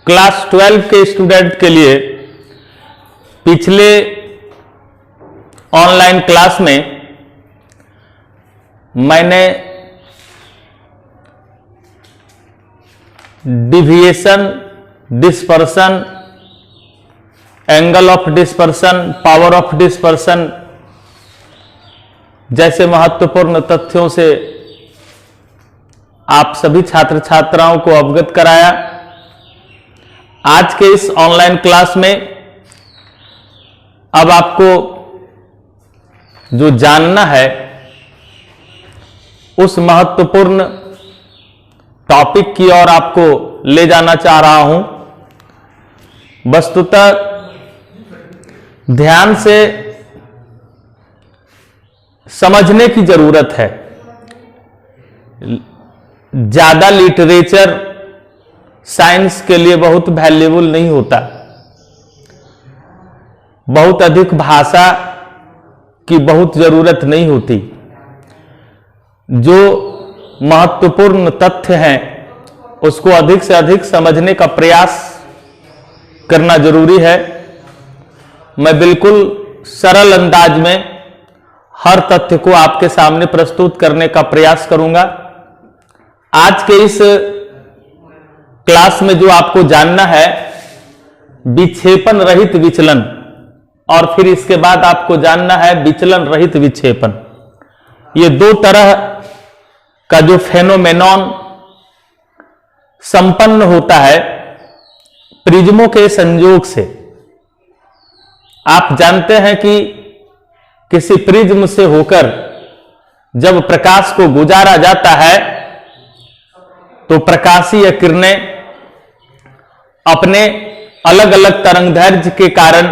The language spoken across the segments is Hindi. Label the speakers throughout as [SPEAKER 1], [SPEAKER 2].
[SPEAKER 1] क्लास 12 के स्टूडेंट के लिए पिछले ऑनलाइन क्लास में मैंने deviation, dispersion, angle of dispersion, power of dispersion जैसे महत्वपूर्ण तथ्यों से आप सभी छात्र छात्राओं को अवगत कराया। आज के इस ऑनलाइन क्लास में अब आपको जो जानना है उस महत्वपूर्ण टॉपिक की ओर आपको ले जाना चाह रहा हूं। वस्तुतः ध्यान से समझने की जरूरत है। ज्यादा लिटरेचर साइंस के लिए बहुत वैल्यूएबल नहीं होता। बहुत अधिक भाषा की बहुत जरूरत नहीं होती। जो महत्वपूर्ण तथ्य हैं उसको अधिक से अधिक समझने का प्रयास करना जरूरी है। मैं बिल्कुल सरल अंदाज में हर तथ्य को आपके सामने प्रस्तुत करने का प्रयास करूंगा। आज के इस क्लास में जो आपको जानना है विक्षेपण रहित विचलन, और फिर इसके बाद आपको जानना है विचलन रहित विक्षेपण। ये दो तरह का जो फेनोमेनॉन संपन्न होता है प्रिज्मों के संयोग से। आप जानते हैं कि किसी प्रिज्म से होकर जब प्रकाश को गुजारा जाता है तो प्रकाशीय किरणें अपने अलग अलग तरंगदैर्घ्य के कारण,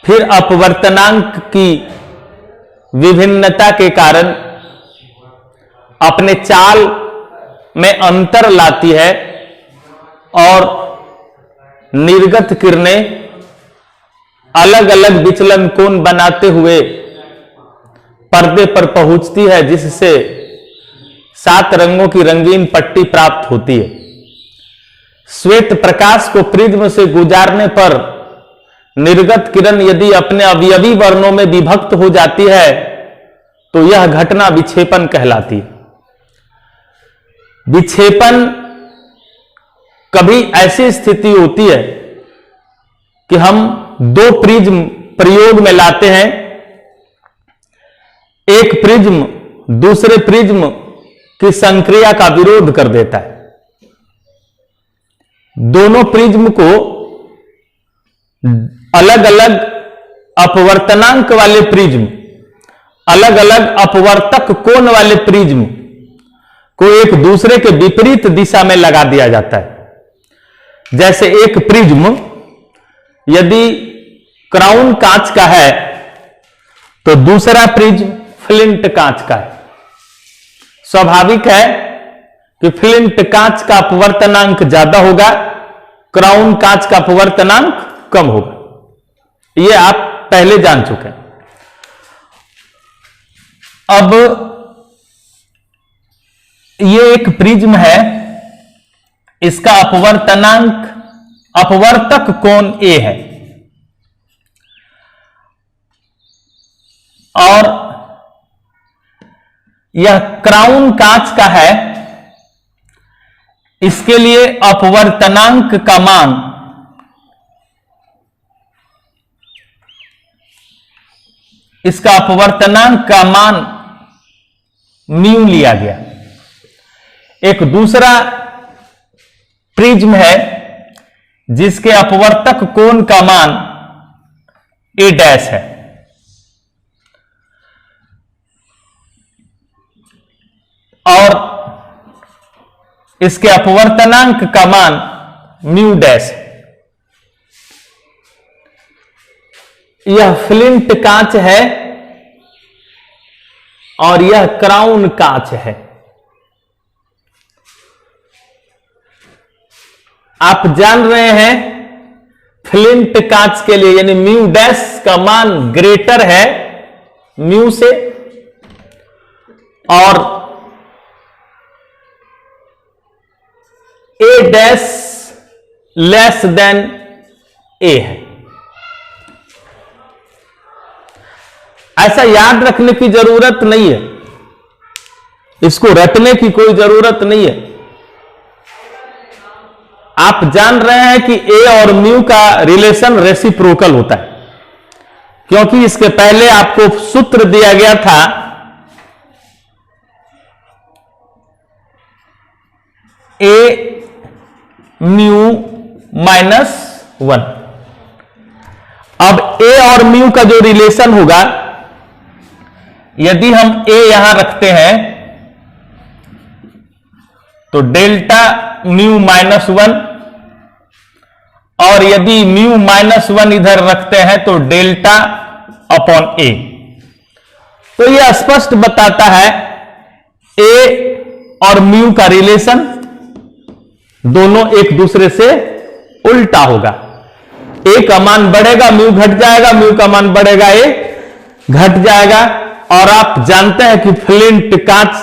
[SPEAKER 1] फिर अपवर्तनांक की विभिन्नता के कारण अपने चाल में अंतर लाती है और निर्गत किरणें अलग अलग विचलन कोण बनाते हुए पर्दे पर पहुंचती है, जिससे 7 रंगों की रंगीन पट्टी प्राप्त होती है। श्वेत प्रकाश को प्रिज्म से गुजारने पर निर्गत किरण यदि अपने अवयवी वर्णों में विभक्त हो जाती है तो यह घटना विक्षेपण कहलाती है। विक्षेपण कभी ऐसी स्थिति होती है कि हम 2 प्रिज्म प्रयोग में लाते हैं। एक प्रिज्म दूसरे प्रिज्म की संक्रिया का विरोध कर देता है। दोनों प्रिज्म को अलग अलग अपवर्तनांक वाले प्रिज्म, अलग अलग अपवर्तक कोण वाले प्रिज्म को एक दूसरे के विपरीत दिशा में लगा दिया जाता है। जैसे एक प्रिज्म यदि क्राउन कांच का है तो दूसरा प्रिज्म फ्लिंट कांच का है। स्वाभाविक है कि फ्लिंट कांच का अपवर्तनांक ज्यादा होगा, क्राउन कांच का अपवर्तनांक कम होगा। यह आप पहले जान चुके हैं। अब यह एक प्रिज्म है, इसका अपवर्तक कोण A है और यह क्राउन कांच का है। इसके लिए अपवर्तनांक का मान म्यू लिया गया। एक दूसरा प्रिज्म है जिसके अपवर्तक कोण का मान A डैश है। और इसके अपवर्तनांक का मान म्यू डैश है। यह फ्लिंट कांच है और यह क्राउन कांच है। आप जान रहे हैं फ्लिंट कांच के लिए यानी म्यू डैश का मान ग्रेटर है म्यू से, और ए डैश लेस देन ए है। ऐसा याद रखने की जरूरत नहीं है, इसको रटने की कोई जरूरत नहीं है। आप जान रहे हैं कि ए और म्यू का रिलेशन रेसिप्रोकल होता है, क्योंकि इसके पहले आपको सूत्र दिया गया था ए म्यू -1। अब ए और म्यू का जो रिलेशन होगा, यदि हम ए यहां रखते हैं तो डेल्टा म्यू -1, और यदि म्यू -1 इधर रखते हैं तो डेल्टा अपॉन ए। तो यह स्पष्ट बताता है ए और म्यू का रिलेशन दोनों एक दूसरे से उल्टा होगा। ए का मान बढ़ेगा, म्यू घट जाएगा, म्यू का मान बढ़ेगा, ए घट जाएगा। और आप जानते हैं कि फ्लिंट कांच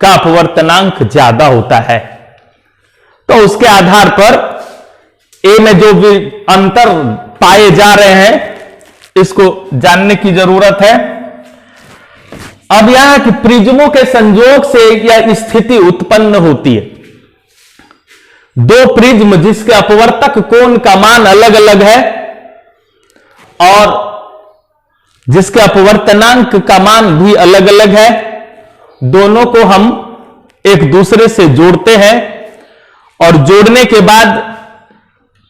[SPEAKER 1] का अपवर्तनांक ज्यादा होता है, तो उसके आधार पर ए में जो भी अंतर पाए जा रहे हैं इसको जानने की जरूरत है। अब यह कि प्रिज्मों के संयोग से यह स्थिति उत्पन्न होती है। दो प्रिज्म जिसके अपवर्तक कोण का मान अलग अलग है और जिसके अपवर्तनांक का मान भी अलग अलग है, दोनों को हम एक दूसरे से जोड़ते हैं और जोड़ने के बाद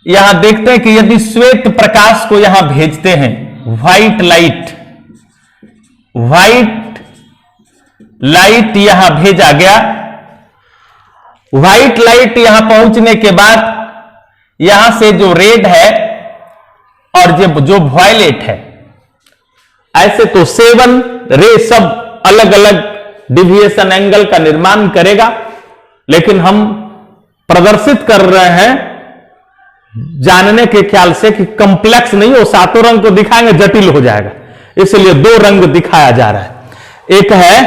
[SPEAKER 1] यहां देखते हैं कि यदि श्वेत प्रकाश को यहां भेजते हैं, व्हाइट लाइट यहां भेजा गया। व्हाइट लाइट यहां पहुंचने के बाद यहां से जो रेड है और जो वायलेट है, ऐसे तो 7 रे सब अलग अलग डिविएशन एंगल का निर्माण करेगा, लेकिन हम प्रदर्शित कर रहे हैं जानने के ख्याल से कि कंप्लेक्स नहीं हो, सातों रंग को दिखाएंगे जटिल हो जाएगा, इसलिए 2 रंग दिखाया जा रहा है। एक है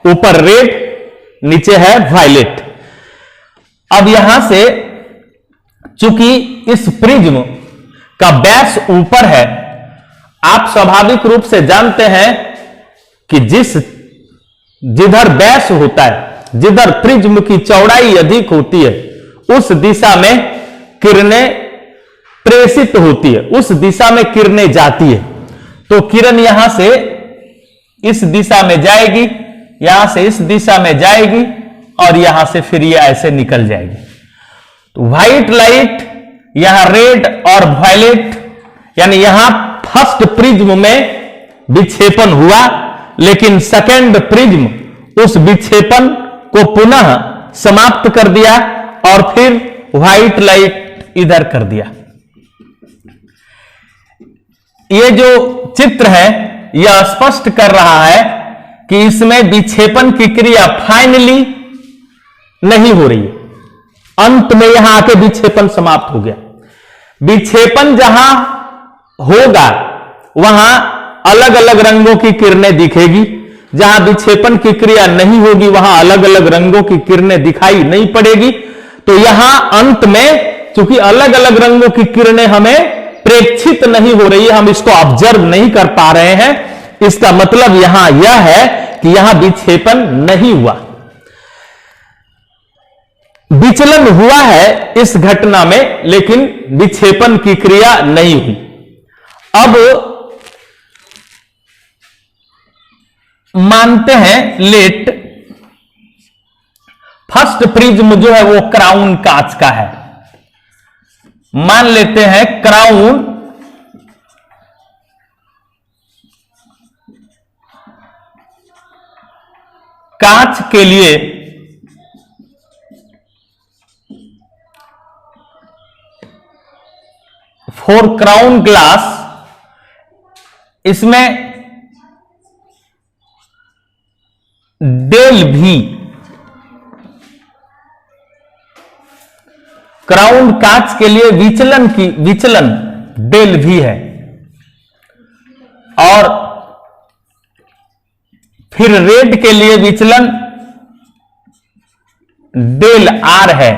[SPEAKER 1] ऊपर रेड, नीचे है वायलेट। अब यहां से चूंकि इस प्रिज्म का व्यास ऊपर है, आप स्वाभाविक रूप से जानते हैं कि जिधर व्यास होता है, जिधर प्रिज्म की चौड़ाई अधिक होती है, उस दिशा में किरणें प्रेषित होती है, उस दिशा में किरणें जाती है। तो किरण यहां से इस दिशा में जाएगी, यहां से इस दिशा में जाएगी और यहां से फिर ये ऐसे निकल जाएगी। तो व्हाइट लाइट, यहां रेड और वायलेट, यानी यहां फर्स्ट प्रिज्म में विक्षेपण हुआ, लेकिन सेकंड प्रिज्म उस विक्षेपण को पुनः समाप्त कर दिया और फिर व्हाइट लाइट इधर कर दिया। ये जो चित्र है यह स्पष्ट कर रहा है कि इसमें विक्षेपण की क्रिया फाइनली नहीं हो रही है, अंत में यहां आके विक्षेपण समाप्त हो गया। विक्षेपण जहां होगा वहां अलग अलग रंगों की किरणें दिखेगी, जहां विक्षेपण की क्रिया नहीं होगी वहां अलग अलग रंगों की किरणें दिखाई नहीं पड़ेगी। तो यहां अंत में चूंकि अलग अलग रंगों की किरणें हमें प्रेक्षित नहीं हो रही है, हम इसको ऑब्जर्व नहीं कर पा रहे हैं, इसका मतलब यहां यह है कि यहां विक्षेपण नहीं हुआ। विचलन हुआ है इस घटना में, लेकिन विक्षेपण की क्रिया नहीं हुई। अब मानते हैं लेट फर्स्ट प्रिज्म जो है वो क्राउन कांच का है, मान लेते हैं क्राउन कांच के लिए फॉर क्राउन ग्लास, इसमें डेल भी, क्राउन कांच के लिए विचलन डेल भी है, और फिर रेड के लिए विचलन डेल आर है।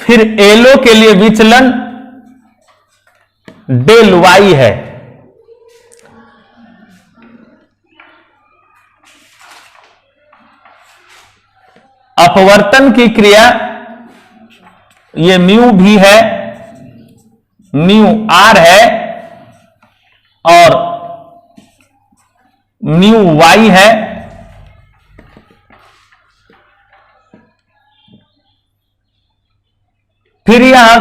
[SPEAKER 1] फिर एलो के लिए विचलन डेल वाई है। अपवर्तन की क्रिया ये म्यू भी है, म्यू आर है और म्यू वाई है। फिर यहां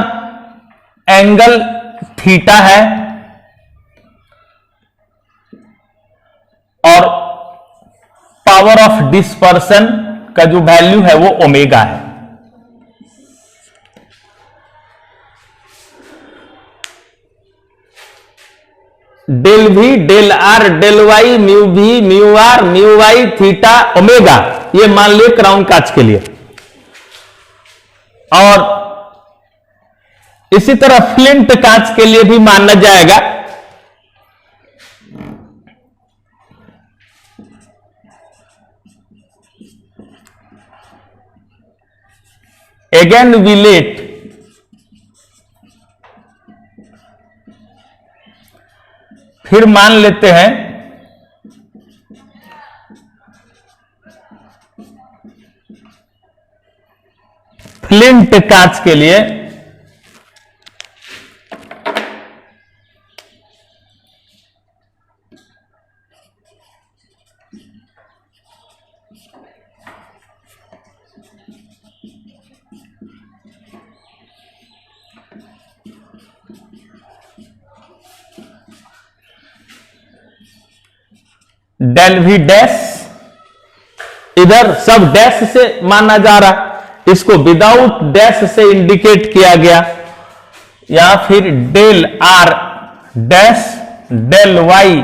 [SPEAKER 1] एंगल थीटा है और पावर ऑफ डिस्पर्सन का जो वैल्यू है वो ओमेगा है। Del V, del R, del Y, mu V, mu R, mu Y, theta, omega, ये मान लिया क्राउन कांच के लिए। और इसी तरह फ्लिंट कांच के लिए भी माना जाएगा। अगेन वी लेट फिर मान लेते हैं फ्लिंट कांच के लिए डेल वी डैश, इधर सब डैश से माना जा रहा है, इसको विदाउट डैश से इंडिकेट किया गया। या फिर del R dash, del Y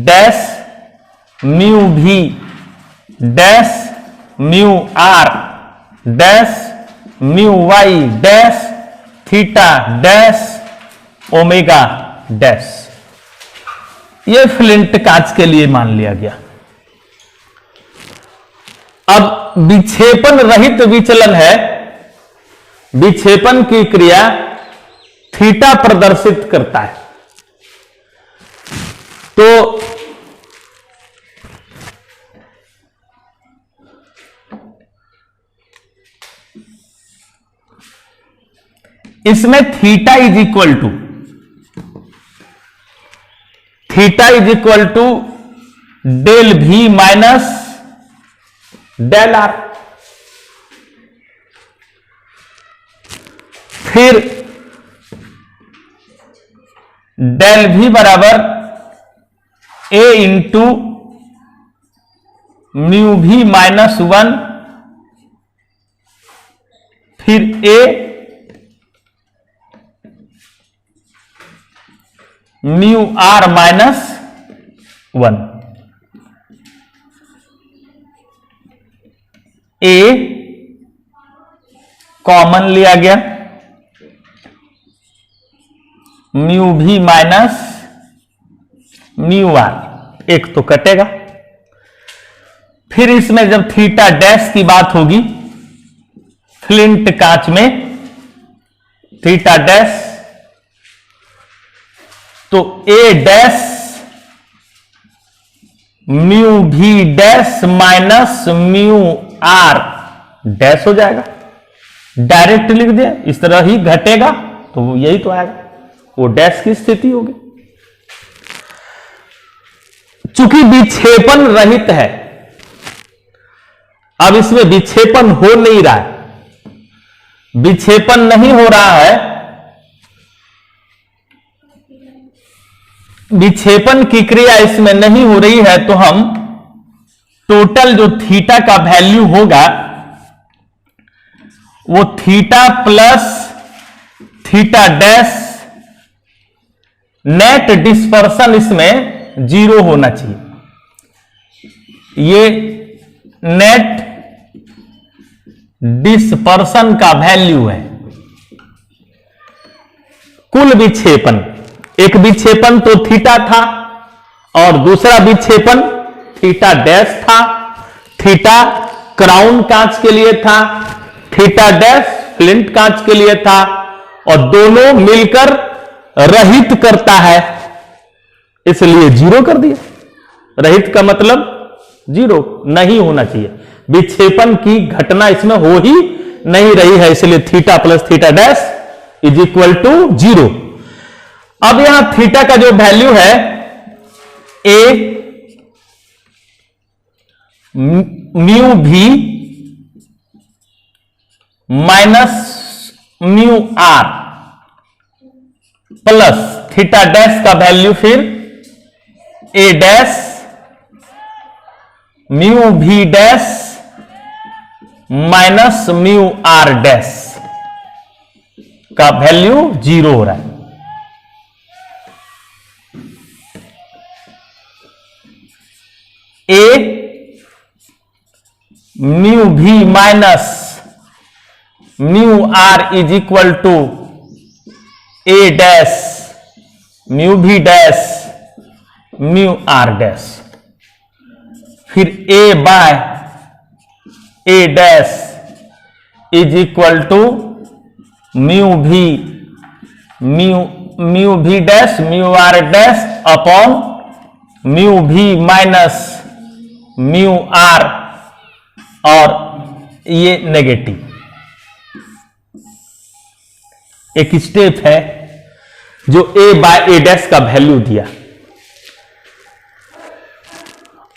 [SPEAKER 1] dash, mu भी dash, mu R dash, mu Y dash, theta dash, omega dash. ये फ्लिंट कांच के लिए मान लिया गया। अब विक्षेपण रहित विचलन है, विक्षेपण की क्रिया थीटा प्रदर्शित करता है। तो इसमें theta is equal to del भी माइनस डेल आर। फिर डेल भी बराबर ए इंटू म्यू भी माइनस 1, फिर A mu R minus 1, A common लिया गया, म्यू भी माइनस म्यू आर, एक तो कटेगा। फिर इसमें जब थीटा डैश की बात होगी, फ्लिंट कांच में थीटा डैश, तो ए डैश म्यू भी dash minus mu R dash हो जाएगा। डायरेक्ट लिख दिया, इस तरह ही घटेगा तो यही तो आएगा, वो डैश की स्थिति होगी। चूंकि विक्षेपण रहित है, अब इसमें विक्षेपण हो नहीं रहा है, विक्षेपण नहीं हो रहा है, विक्षेपण की क्रिया इसमें नहीं हो रही है, तो हम टोटल जो थीटा का वैल्यू होगा वो theta plus theta dash, net dispersion इसमें 0 होना चाहिए। ये नेट डिस्पर्सन का वैल्यू है। कुल विक्षेपण, एक विक्षेपण तो थीटा था और दूसरा विक्षेपण थीटा डैश था। थीटा क्राउन कांच के लिए था, थीटा डैश फ्लिंट कांच के लिए था, और दोनों मिलकर रहित करता है, इसलिए जीरो कर दिया। रहित का मतलब जीरो, नहीं होना चाहिए, विक्षेपण की घटना इसमें हो ही नहीं रही है, इसलिए theta plus theta dash is equal to zero. अब यहां थीटा का जो वैल्यू है ए म्यू भी minus mu R plus theta dash का वैल्यू फिर ए डैश म्यू भी dash minus mu R dash का वैल्यू जीरो हो रहा है। ए म्यू भी minus mu R is equal to A dash mu भी डैश म्यू आर डैश, फिर A by A dash is equal to mu भी dash mu R dash upon mu भी माइनस म्यू आर, और ये नेगेटिव। एक स्टेप है जो ए बाय ए डैश का वैल्यू दिया।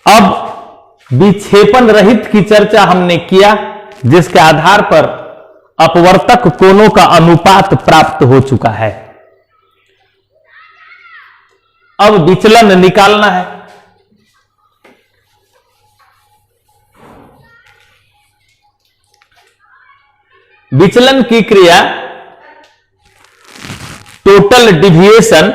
[SPEAKER 1] अब विक्षेपण रहित की चर्चा हमने किया, जिसके आधार पर अपवर्तक कोणों का अनुपात प्राप्त हो चुका है। अब विचलन निकालना है। विचलन की क्रिया total deviation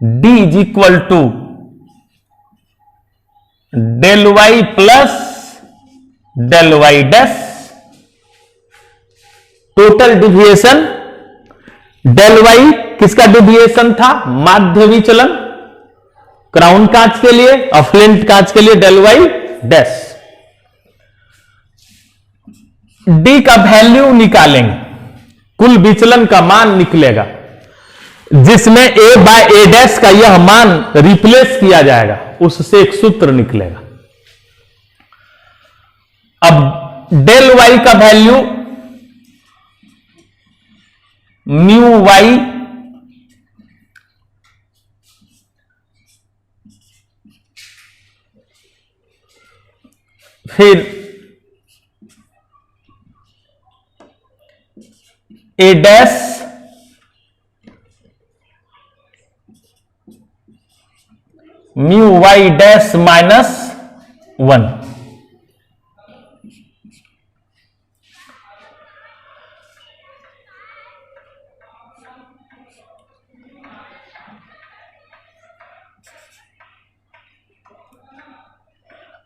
[SPEAKER 1] D is equal to del Y plus del Y dash. Total deviation del Y किसका डिविएशन था? माध्य विचलन, क्राउन कांच के लिए और फ्लिंट कांच के लिए डेल वाई डैश। डी का वैल्यू निकालेंगे, कुल विचलन का मान निकलेगा, जिसमें ए बाय ए डैश का यह मान रिप्लेस किया जाएगा, उससे एक सूत्र निकलेगा। अब डेल वाई का वैल्यू म्यू वाई फिर A dash mu Y dash minus 1।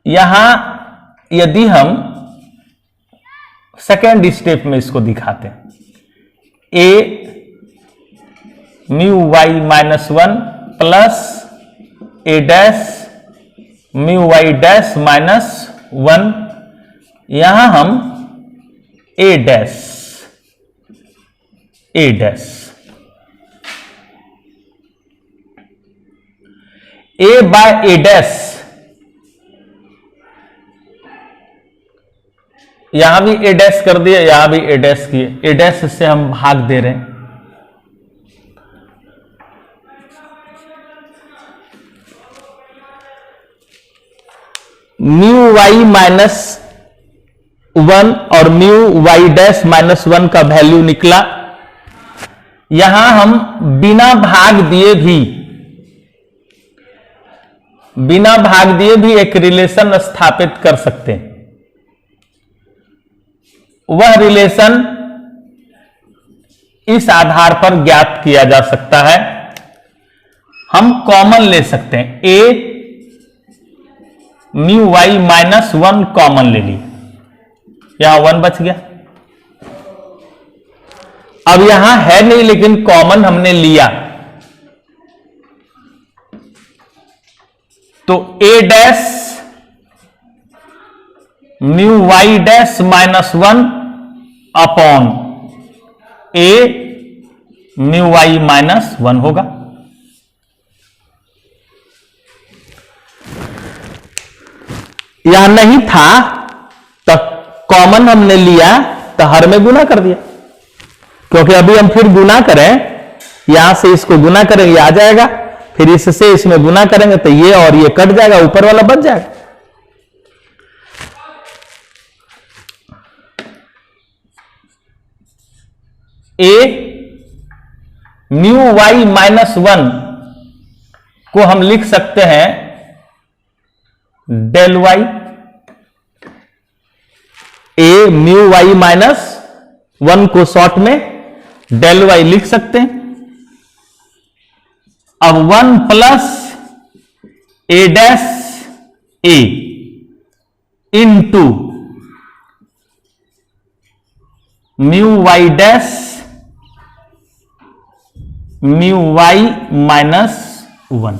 [SPEAKER 1] यहां यदि हम सेकेंड स्टेप में इसको दिखाते हैं, A mu Y minus 1 plus A dash mu Y dash minus 1, यहां हम A dash A by A dash, यहां भी ए डैश कर दिए, यहां भी ए डैश किए, ए डैश से हम भाग दे रहे हैं। म्यू वाई माइनस 1 और म्यू वाई डैश माइनस 1 का वैल्यू निकला। यहां हम बिना भाग दिए भी एक रिलेशन स्थापित कर सकते हैं। वह रिलेशन इस आधार पर ज्ञात किया जा सकता है, हम कॉमन ले सकते हैं। A mu Y minus 1 common ले ली, यहां 1 बच गया। अब यहां है नहीं लेकिन कॉमन हमने लिया, तो A dash mu Y dash -1 upon A mu Y -1 होगा। यहां नहीं था तो कॉमन हमने लिया तो हर में गुना कर दिया, क्योंकि अभी हम फिर गुना करें, यहां से इसको गुना करेंगे आ जाएगा, फिर इससे इसमें गुना करेंगे तो ये और ये कट जाएगा, ऊपर वाला बच जाएगा। ए म्यू वाई -1 को हम लिख सकते हैं डेल वाई। ए म्यू वाई -1 को शॉर्ट में डेल वाई लिख सकते हैं। अब 1 plus A dash A into mu Y dash mu Y -1।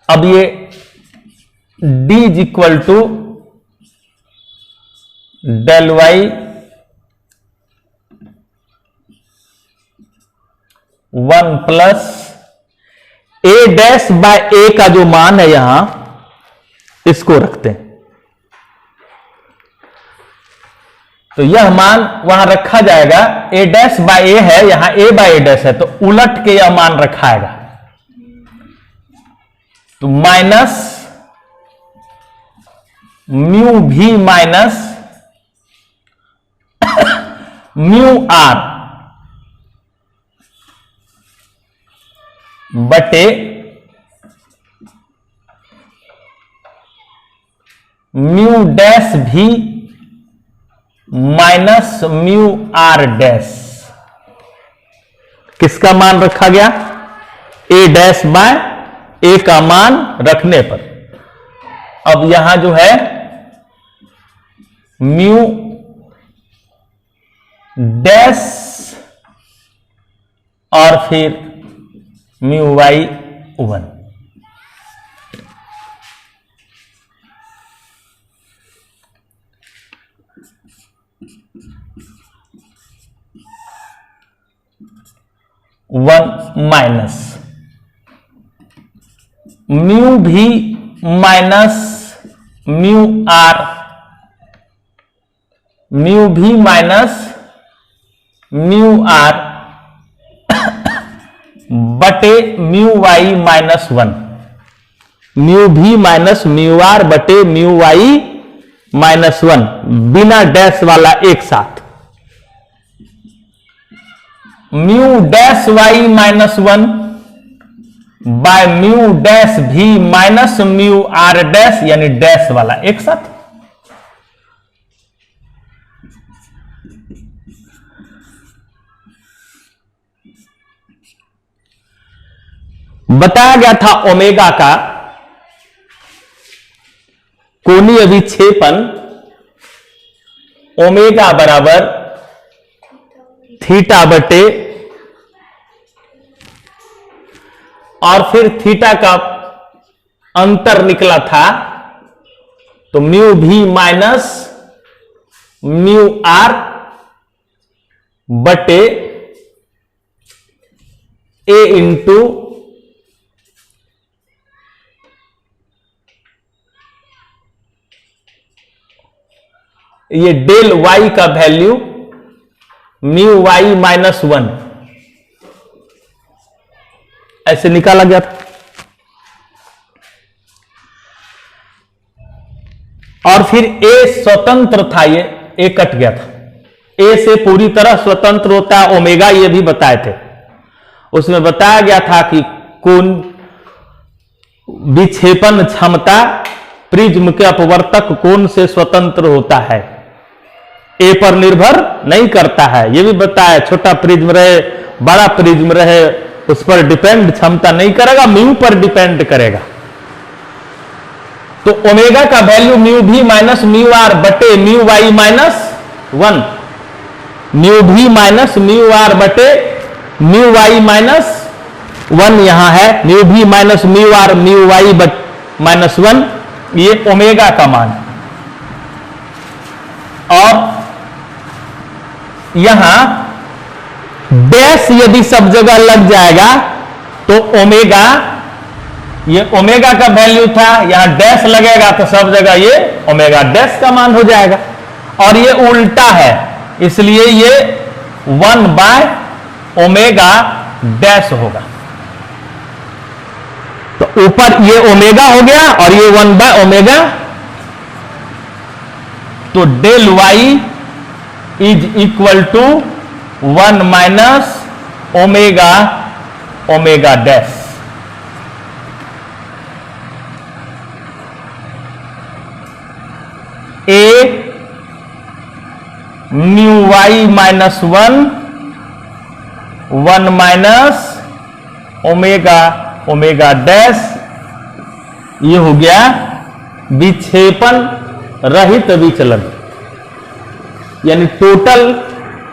[SPEAKER 1] अब ये d is equal to del Y 1 plus A dash by A का जो मान है यहां इसको रखते हैं, तो यह मान वहां रखा जाएगा। ए डैश बाय ए है, यहां ए बाय ए डैश है, तो उलट के यह मान रखाएगा, तो माइनस म्यू भी माइनस म्यू आर बटे mu dash V minus mu R dash. किसका मान रखा गया? ए डैश बाय ए का मान रखने पर। अब यहां जो है म्यू डैश और फिर म्यू वाई 1। माइनस म्यू भी माइनस म्यू आर, म्यू भी माइनस म्यू आर बटे म्यू वाई -1। म्यू भी माइनस म्यू आर बटे म्यू वाई -1 बिना डैश वाला एक साथ। Mu dash Y -1 by mu dash V minus mu R dash यानी डैश वाला एक साथ। बताया गया था ओमेगा का कोणीय विक्षेपण ओमेगा बराबर थीटा बटे और फिर थीटा का अंतर निकला था, तो म्यू भी माइनस म्यू आर बटे ए इंटू ये डेल वाई का वैल्यू म्यू वाई -1 ऐसे निकाला गया था। और फिर ए स्वतंत्र था, ये ए कट गया था। ए से पूरी तरह स्वतंत्र होता है ओमेगा, ये भी बताए थे। उसमें बताया गया था कि कोण विक्षेपण क्षमता प्रिज्म के अपवर्तक कोण से स्वतंत्र होता है, ए पर निर्भर नहीं करता है। यह भी बताया छोटा प्रिज्म रहे बड़ा प्रिज्म रहे उस पर डिपेंड क्षमता नहीं करेगा, म्यू पर डिपेंड करेगा। तो ओमेगा का वैल्यू म्यू भी माइनस म्यू आर बटे म्यू वाई माइनस 1, म्यू भी माइनस म्यू आर बटे म्यू वाई माइनस 1 यहां है, म्यू भी minus mu R mu Y minus 1, ये ओमेगा का मान है। और यहां डैश यदि सब जगह लग जाएगा तो ओमेगा, ये ओमेगा का वैल्यू था, यहां डैश लगेगा तो सब जगह ये ओमेगा डैश का मान हो जाएगा। और ये उल्टा है, इसलिए ये 1 बाय ओमेगा डैश होगा। तो ऊपर ये ओमेगा हो गया और ये 1 बाय ओमेगा, तो del Y is equal to 1 minus omega omega dash. A mu Y minus 1 minus omega omega dash, ये हो गया विक्षेपण रहित विचलन, यानी टोटल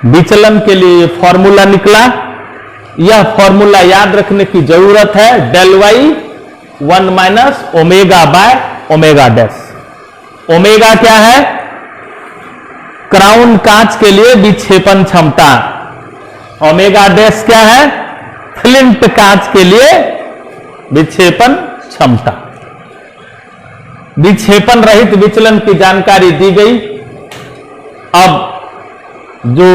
[SPEAKER 1] विचलन के लिए फॉर्मूला निकला। यह फॉर्मूला याद रखने की जरूरत है, del Y 1 minus omega by omega dash. Omega क्या है? क्राउन कांच के लिए विक्षेपण क्षमता। ओमेगा डैश क्या है? फ्लिंट कांच के लिए विक्षेपण क्षमता। विक्षेपण रहित विचलन की जानकारी दी गई। अब जो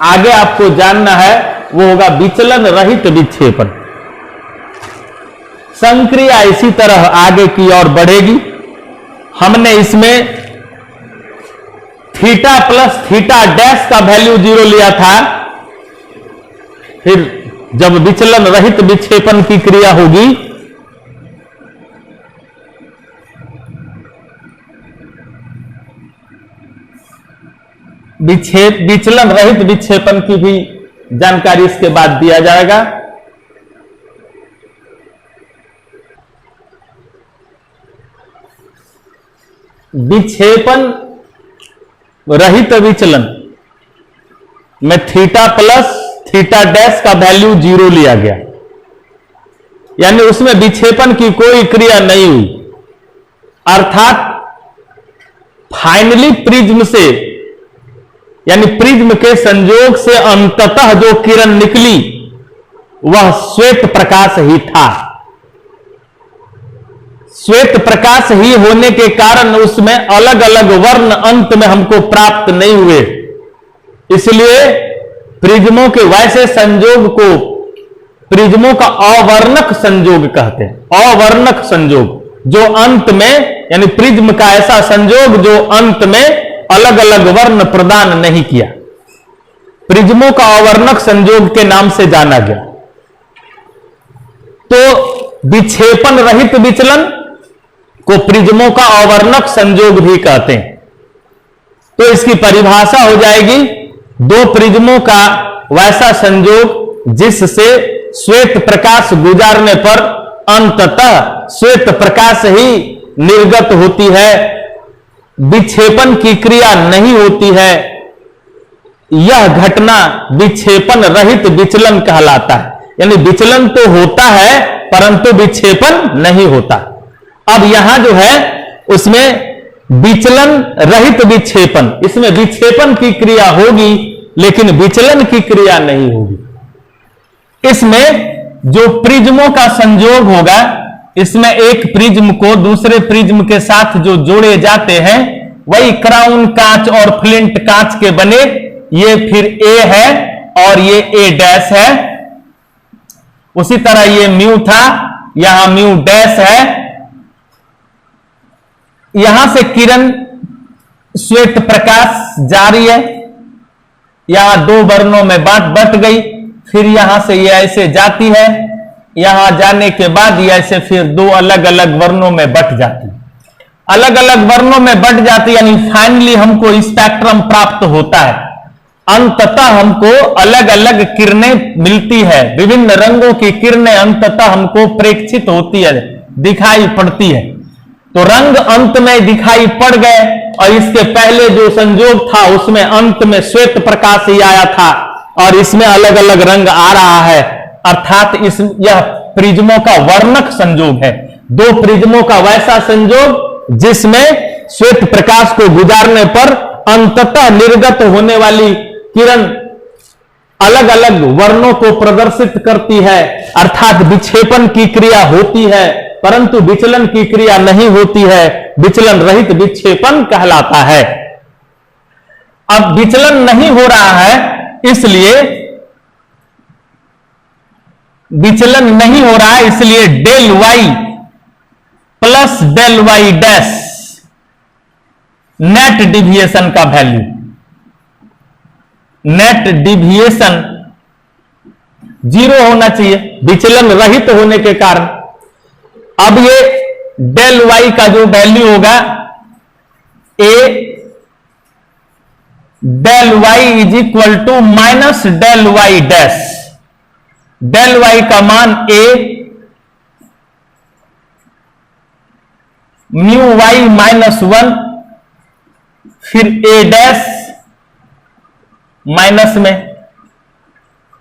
[SPEAKER 1] आगे आपको जानना है वो होगा विचलन रहित विक्षेपण। संक्रिया इसी तरह आगे की ओर बढ़ेगी। हमने इसमें थीटा प्लस थीटा डैश का वैल्यू 0 लिया था, फिर जब विचलन रहित विक्षेपण की क्रिया होगी विचलन रहित विक्षेपण की भी जानकारी इसके बाद दिया जाएगा। विक्षेपण रहित विचलन में थीटा प्लस थीटा डैश का वैल्यू 0 लिया गया, यानी उसमें विक्षेपण की कोई क्रिया नहीं हुई। अर्थात फाइनली प्रिज्म से, यानी प्रिज्म के संयोग से अंततः जो किरण निकली वह श्वेत प्रकाश ही था। श्वेत प्रकाश ही होने के कारण उसमें अलग अलग वर्ण अंत में हमको प्राप्त नहीं हुए। इसलिए प्रिज्मों के वैसे संयोग को प्रिज्मों का अवर्णक संयोग कहते हैं। अवर्णक संयोग जो अंत में, यानी प्रिज्म का ऐसा संयोग जो अंत में अलग अलग वर्ण प्रदान नहीं किया, प्रिज्मों का अवर्णक संयोग के नाम से जाना गया। तो विक्षेपण रहित विचलन को प्रिज्मों का अवर्णक संयोग भी कहते हैं। तो इसकी परिभाषा हो जाएगी दो प्रिज्मों का वैसा संयोग जिससे श्वेत प्रकाश गुजारने पर अंततः श्वेत प्रकाश ही निर्गत होती है, विक्षेपण की क्रिया नहीं होती है। यह घटना विक्षेपण रहित विचलन कहलाता है। यानी विचलन तो होता है परंतु विक्षेपण नहीं होता। अब यहां जो है उसमें विचलन रहित विक्षेपण, इसमें विक्षेपण की क्रिया होगी लेकिन विचलन की क्रिया नहीं होगी। इसमें जो प्रिज्मों का संयोग होगा, इसमें एक प्रिज्म को दूसरे प्रिज्म के साथ जो जोड़े जाते हैं वही क्राउन कांच और फ्लिंट कांच के बने। ये फिर ए है और ये ए डैश है। उसी तरह ये म्यू था, यहां म्यू डैश है। यहां से किरण श्वेत प्रकाश जारी है, यहां दो वर्णों में बट गई, फिर यहां से ये ऐसे जाती है, यहां जाने के बाद ये ऐसे फिर दो अलग अलग वर्णों में बट जाती है। अलग अलग वर्णों में बट जाती यानी फाइनली हमको स्पेक्ट्रम प्राप्त होता है। अंततः हमको अलग अलग किरणें मिलती है, विभिन्न रंगों की किरणें अंततः हमको प्रेक्षित होती है, दिखाई पड़ती है। तो रंग अंत में दिखाई पड़ गए, और इसके पहले जो संयोग था उसमें अंत में श्वेत प्रकाश ही आया था, और इसमें अलग अलग रंग आ रहा है। अर्थात यह प्रिज्मों का वर्णक संयोग है, दो प्रिज्मों का वैसा संयोग जिसमें श्वेत प्रकाश को गुजारने पर अंततः निर्गत होने वाली किरण अलग अलग वर्णों को प्रदर्शित करती है। अर्थात विक्षेपण की क्रिया होती है, परंतु विचलन की क्रिया नहीं होती है, विचलन रहित विक्षेपण कहलाता है। अब विचलन नहीं हो रहा है, इसलिए विचलन नहीं हो रहा है, इसलिए del Y plus del Y dash net deviation का वैल्यू, नेट डिविएशन 0 होना चाहिए विचलन रहित होने के कारण। अब ये डेल वाई का जो वैल्यू होगा, A del Y is equal to minus del Y dash. Del Y का मान ए, म्यू वाई -1, फिर ए डैश माइनस में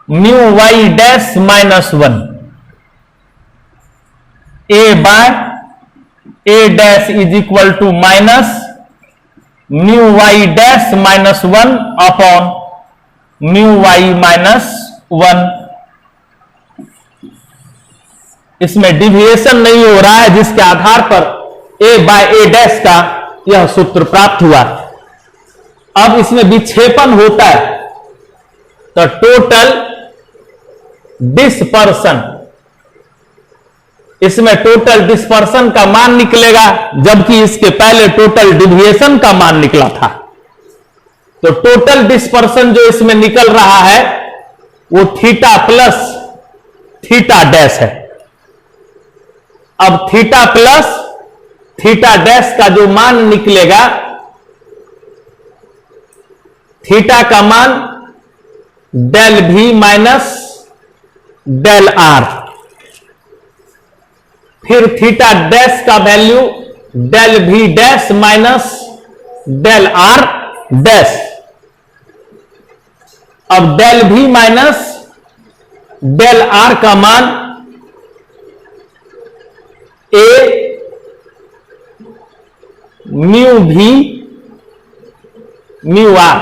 [SPEAKER 1] mu Y dash -1, A by A dash is equal to minus mu Y dash -1 upon mu Y -1। इसमें डिविएशन नहीं हो रहा है, जिसके आधार पर ए बाय ए डैश का यह सूत्र प्राप्त हुआ। अब इसमें विक्षेपण होता है, तो टोटल डिस्पर्सन, इसमें टोटल डिस्पर्सन का मान निकलेगा, जबकि इसके पहले टोटल डिविएशन का मान निकला था। तो टोटल डिस्पर्सन जो इसमें निकल रहा है वो थीटा प्लस थीटा डैश है। अब थीटा प्लस थीटा डैश का जो मान निकलेगा, थीटा का मान डेल भी माइनस डेल आर, फिर थीटा डैश का value del V dash minus del R dash. अब डेल भी माइनस डेल आर का मान A mu V mu R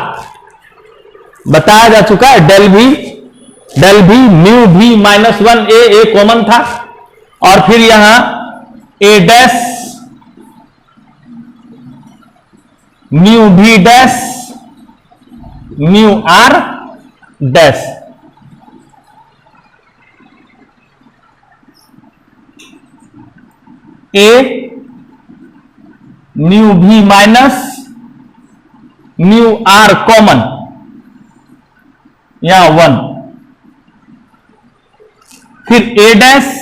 [SPEAKER 1] बताया जा चुका है। डेल भी म्यू भी -1 ए कॉमन था, और फिर यहां ए डैश म्यू भी dash mu R dash. A mu भी माइनस म्यू आर कॉमन, यहां 1, फिर ए डैश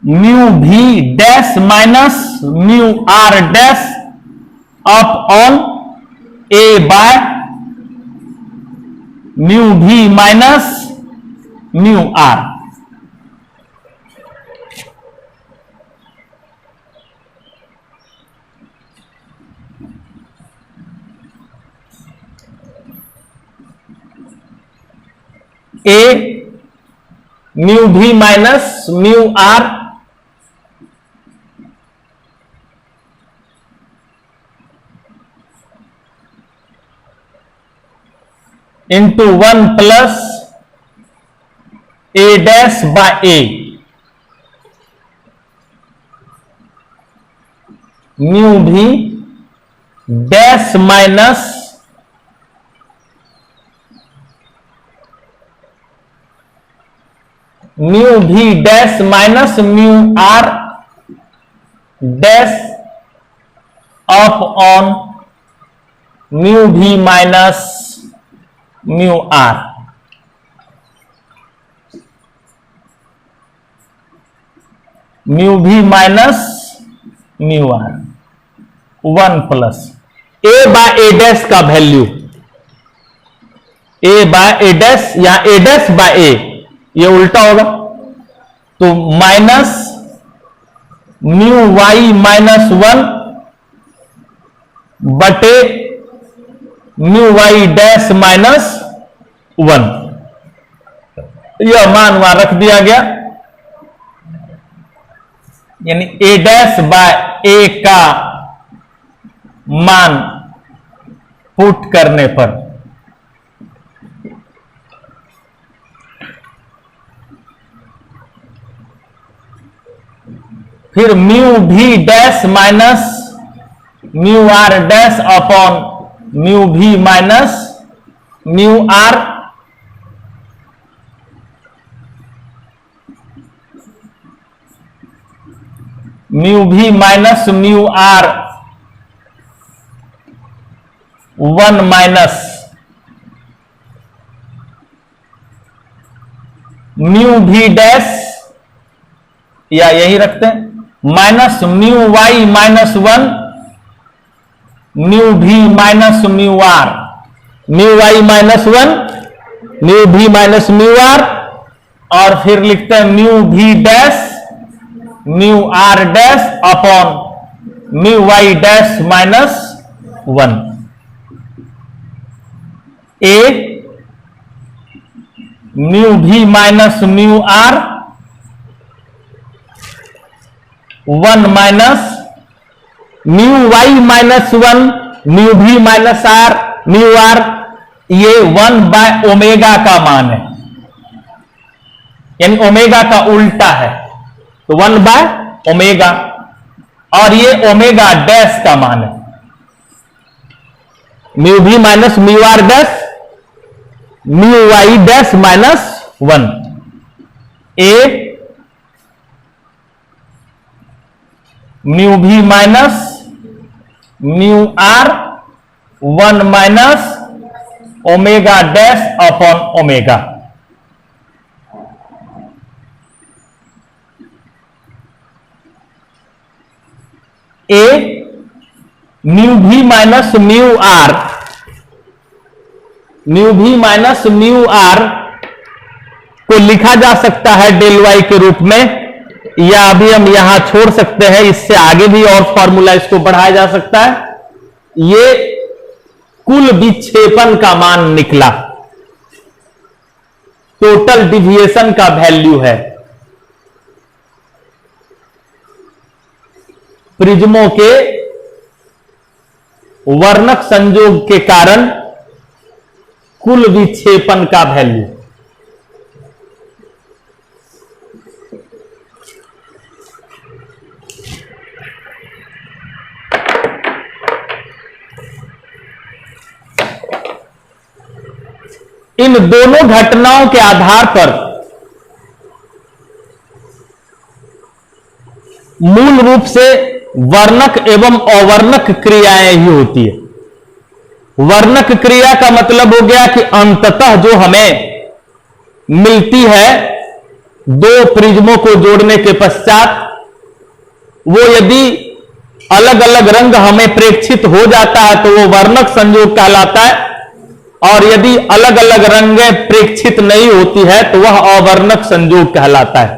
[SPEAKER 1] म्यू भी dash minus mu R dash upon A by mu भी minus mu R. A mu भी minus mu R into 1 plus A dash by A mu भी डैश माइनस म्यू भी dash minus mu R dash of on mu भी माइनस म्यू आर। म्यू भी minus mu R. 1 plus a by a dash का value, a by a dash या a डैश बाय a, ये उल्टा होगा तो माइनस म्यू वाई माइनस 1 बटे म्यू वाई डैश माइनस 1, यह मान वहां रख दिया गया, यानी a डैश बाय a का मान पुट करने पर फिर म्यू भी dash minus mu R dash upon mu भी माइनस म्यू आर, म्यू भी minus mu R 1 minus mu भी डैश, या यही रखते हैं, minus mu Y minus 1 mu भी minus mu R, mu Y minus 1 mu भी माइनस म्यू आर, और फिर लिखते हैं म्यू भी dash mu R dash upon mu Y dash minus 1, A mu भी minus mu R 1 minus mu Y minus 1 mu भी माइनस आर म्यू आर, ये 1 बाय ओमेगा का मान है, यानी ओमेगा का उल्टा है, तो 1 बाय ओमेगा, और ये ओमेगा डैश का मान है, म्यू भी minus mu R dash mu Y dash minus 1, A mu भी minus mu R 1 minus omega dash upon omega, A mu भी माइनस म्यू आर, म्यू भी माइनस म्यू आर को लिखा जा सकता है डेल वाई के रूप में, या अभी हम यहां छोड़ सकते हैं, इससे आगे भी और फॉर्मूला इसको बढ़ाया जा सकता है, ये कुल विक्षेपण का मान निकला, टोटल डिविएशन का वैल्यू है प्रिज्मों के वर्णक संयोग के कारण कुल विक्षेपण का वैल्यू। इन दोनों घटनाओं के आधार पर मूल रूप से वर्णक एवं अवर्णक क्रियाएं ही होती है। वर्णक क्रिया का मतलब हो गया कि अंततः जो हमें मिलती है दो प्रिज्मों को जोड़ने के पश्चात, वो यदि अलग अलग रंग हमें प्रेक्षित हो जाता है तो वो वर्णक संयोग कहलाता है, और यदि अलग अलग रंगें प्रेक्षित नहीं होती है तो वह अवर्णक संयोग कहलाता है।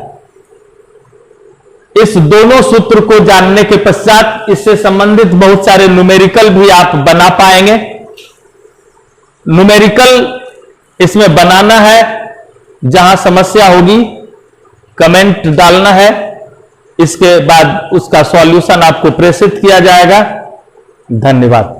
[SPEAKER 1] इस दोनों सूत्र को जानने के पश्चात इससे संबंधित बहुत सारे न्यूमेरिकल भी आप बना पाएंगे। न्यूमेरिकल इसमें बनाना है, जहां समस्या होगी कमेंट डालना है, इसके बाद उसका सॉल्यूशन आपको प्रेषित किया जाएगा। धन्यवाद।